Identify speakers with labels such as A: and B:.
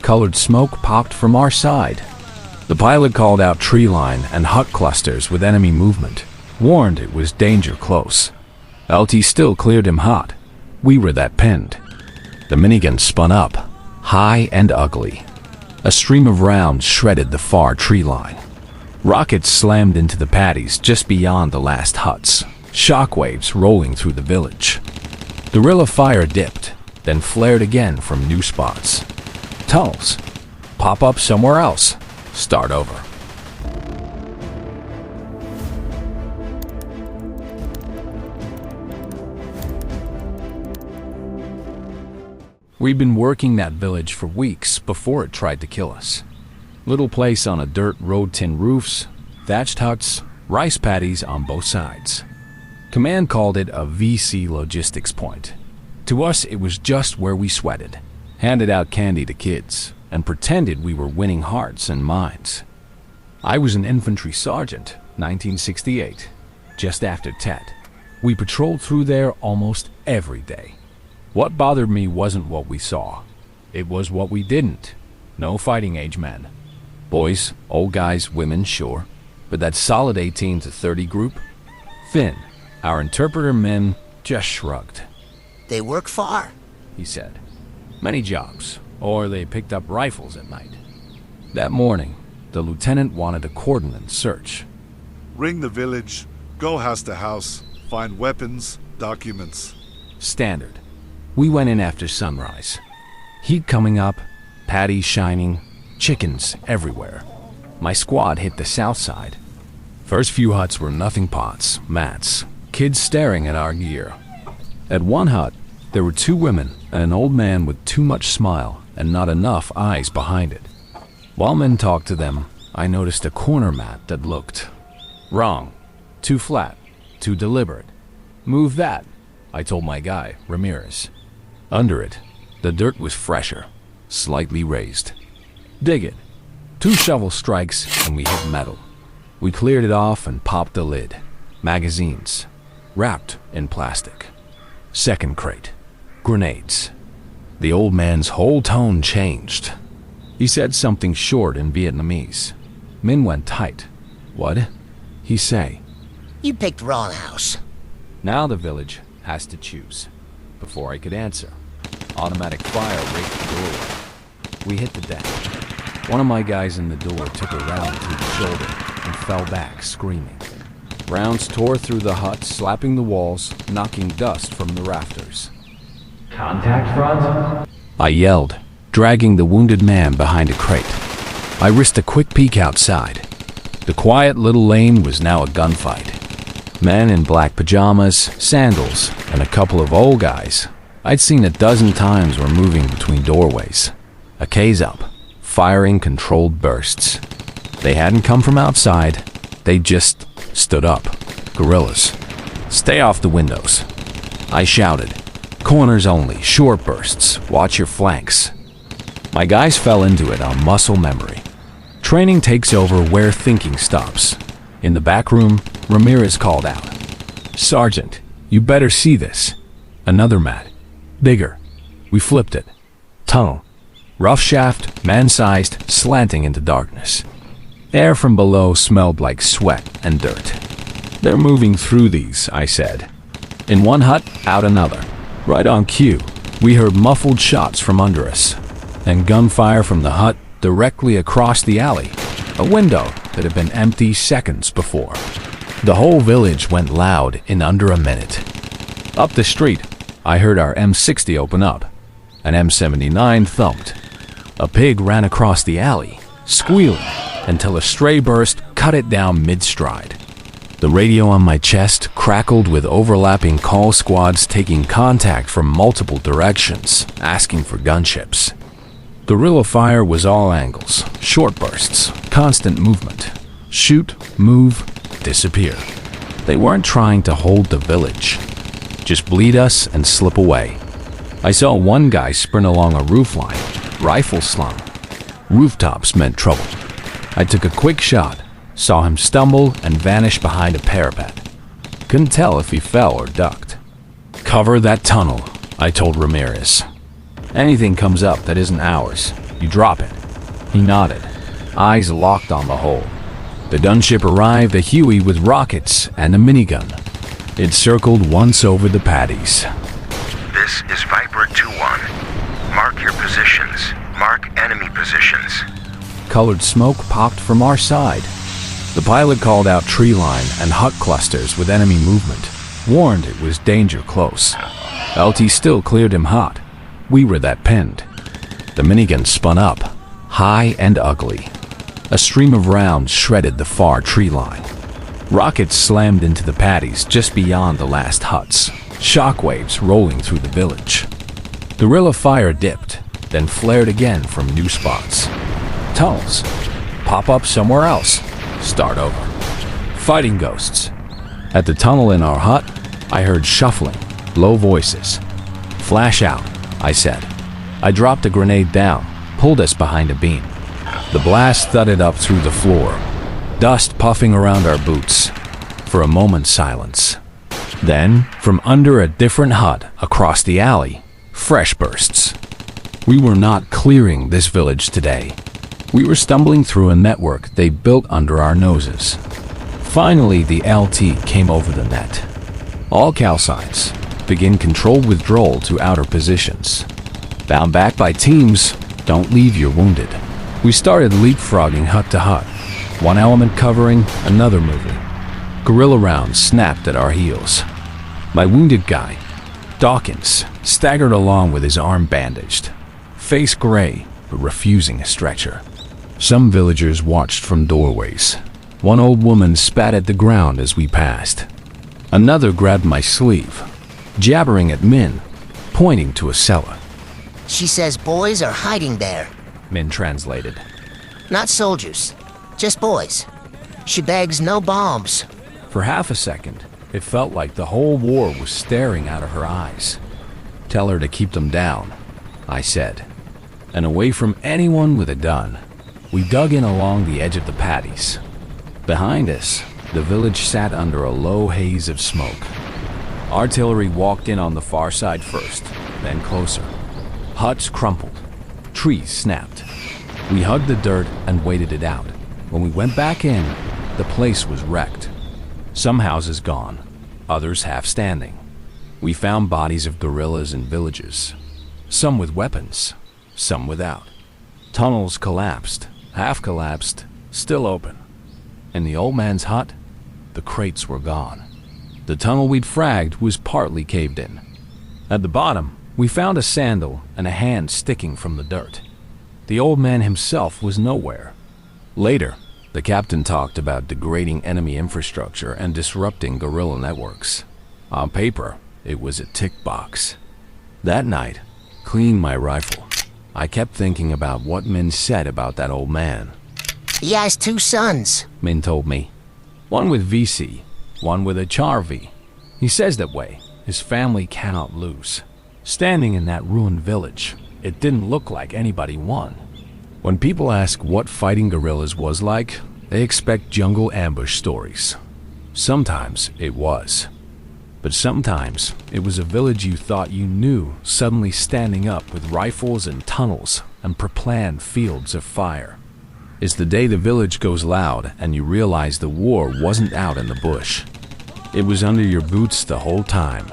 A: multicolored smoke popped from our side. The pilot called out tree line and hut clusters with enemy movement, warned it was danger close. LT still cleared him hot. We were that pinned. The minigun spun up, high and ugly. A stream of rounds shredded the far tree line. Rockets slammed into the paddies just beyond the last huts, shockwaves rolling through the village. Guerrilla fire dipped, then flared again from new spots. Tunnels. Pop up somewhere else. Start over. We'd been working that village for weeks before it tried to kill us. Little place on a dirt road, tin roofs, thatched huts, rice paddies on both sides. Command called it a VC logistics point. To us, it was just where we sweated, handed out candy to kids, and pretended we were winning hearts and minds. I was an infantry sergeant, 1968, just after Tet. We patrolled through there almost every day. What bothered me wasn't what we saw. It was what we didn't. No fighting age men. Boys, old guys, women, sure. But that solid 18 to 30 group? Finn, our interpreter men, just shrugged.
B: They work far,
A: he said. Many jobs, or they picked up rifles at night. That morning, the lieutenant wanted a coordinate search.
C: Ring the village, go house to house, find weapons, documents.
A: Standard. We went in after sunrise. Heat coming up, paddies shining, chickens everywhere. My squad hit the south side. First few huts were nothing pots, mats, kids staring at our gear. At one hut, there were 2 women and an old man with too much smile and not enough eyes behind it. While men talked to them, I noticed a corner mat that looked wrong, too flat, too deliberate. Move that, I told my guy, Ramirez. Under it, the dirt was fresher, slightly raised. Dig it. 2 shovel strikes and we hit metal. We cleared it off and popped the lid. Magazines, wrapped in plastic. Second crate, grenades. The old man's whole tone changed. He said something short in Vietnamese. Min went tight. What? He say?
B: You picked wrong house.
A: Now the village has to choose. Before I could answer, automatic fire raked the doorway. We hit the deck. One of my guys in the door took a round through the shoulder and fell back screaming. Rounds tore through the hut, slapping the walls, knocking dust from the rafters.
D: Contact front?
A: I yelled, dragging the wounded man behind a crate. I risked a quick peek outside. The quiet little lane was now a gunfight. Men in black pajamas, sandals, and a couple of old guys I'd seen a dozen times were moving between doorways. A K's up, firing controlled bursts. They hadn't come from outside, they just stood up. Guerrillas. Stay off the windows. I shouted. Corners only, short bursts, watch your flanks. My guys fell into it on muscle memory. Training takes over where thinking stops. In the back room, Ramirez called out. Sergeant, you better see this. Another mat. Bigger. We flipped it. Tunnel. Rough shaft, man-sized, slanting into darkness. Air from below smelled like sweat and dirt. They're moving through these, I said. In one hut, out another. Right on cue, we heard muffled shots from under us, and gunfire from the hut directly across the alley, a window that had been empty seconds before. The whole village went loud in under a minute. Up the street, I heard our M60 open up. An M79 thumped. A pig ran across the alley, squealing, until a stray burst cut it down mid-stride. The radio on my chest crackled with overlapping call squads taking contact from multiple directions, asking for gunships. Guerrilla fire was all angles, short bursts, constant movement. Shoot, move, disappear. They weren't trying to hold the village. Just bleed us and slip away. I saw one guy sprint along a roofline, rifle slung. Rooftops meant trouble. I took a quick shot, saw him stumble and vanish behind a parapet. Couldn't tell if he fell or ducked. Cover that tunnel, I told Ramirez. Anything comes up that isn't ours, You drop it." He nodded, eyes locked on the hole. The gunship arrived, a Huey with rockets and a minigun. It circled once over the paddies.
E: This is Viper 2-1. Mark your positions. Mark enemy positions.
A: Colored smoke popped from our side. The pilot called out tree line and hut clusters with enemy movement, warned it was danger close. LT still cleared him hot. We were that pinned. The minigun spun up, high and ugly. A stream of rounds shredded the far tree line. Rockets slammed into the paddies just beyond the last huts, shockwaves rolling through the village. Guerrilla fire dipped, then flared again from new spots. Tunnels. Pop up somewhere else. Start over. Fighting ghosts. At the tunnel in our hut, I heard shuffling, low voices. "Flash out," I said. I dropped a grenade down, pulled us behind a beam. The blast thudded up through the floor, dust puffing around our boots. For a moment, silence. Then, from under a different hut across the alley, fresh bursts. We were not clearing this village today. We were stumbling through a network they built under our noses. Finally, the LT came over the net. All calcines. Begin controlled withdrawal to outer positions. Bound back by teams, don't leave your wounded. We started leapfrogging hut to hut, one element covering, another moving. Guerrilla rounds snapped at our heels. My wounded guy, Dawkins, staggered along with his arm bandaged, face gray but refusing a stretcher. Some villagers watched from doorways. One old woman spat at the ground as we passed. Another grabbed my sleeve, jabbering at Min, pointing to a cellar.
B: She says boys are hiding there.
A: Min translated.
B: Not soldiers, just boys. She begs no bombs.
A: For half a second, it felt like the whole war was staring out of her eyes. "Tell her to keep them down," I said. And away from anyone with a gun, we dug in along the edge of the paddies. Behind us, the village sat under a low haze of smoke. Artillery walked in on the far side first, then closer. Huts crumpled. Trees snapped. We hugged the dirt and waited it out. When we went back in, the place was wrecked. Some houses gone, others half standing. We found bodies of guerrillas in villages, some with weapons, some without. Tunnels collapsed, half collapsed, still open. In the old man's hut, the crates were gone. The tunnel we'd fragged was partly caved in. At the bottom, we found a sandal and a hand sticking from the dirt. The old man himself was nowhere. Later, the captain talked about degrading enemy infrastructure and disrupting guerrilla networks. On paper, it was a tick box. That night, cleaning my rifle, I kept thinking about what Min said about that old man.
B: He has 2 sons.
A: Min told me. One with VC, one with a Char V. He says that way. His family cannot lose. Standing in that ruined village, it didn't look like anybody won. When people ask what fighting guerrillas was like, they expect jungle ambush stories. Sometimes it was. But sometimes it was a village you thought you knew suddenly standing up with rifles and tunnels and pre-planned fields of fire. It's the day the village goes loud and you realize the war wasn't out in the bush. It was under your boots the whole time.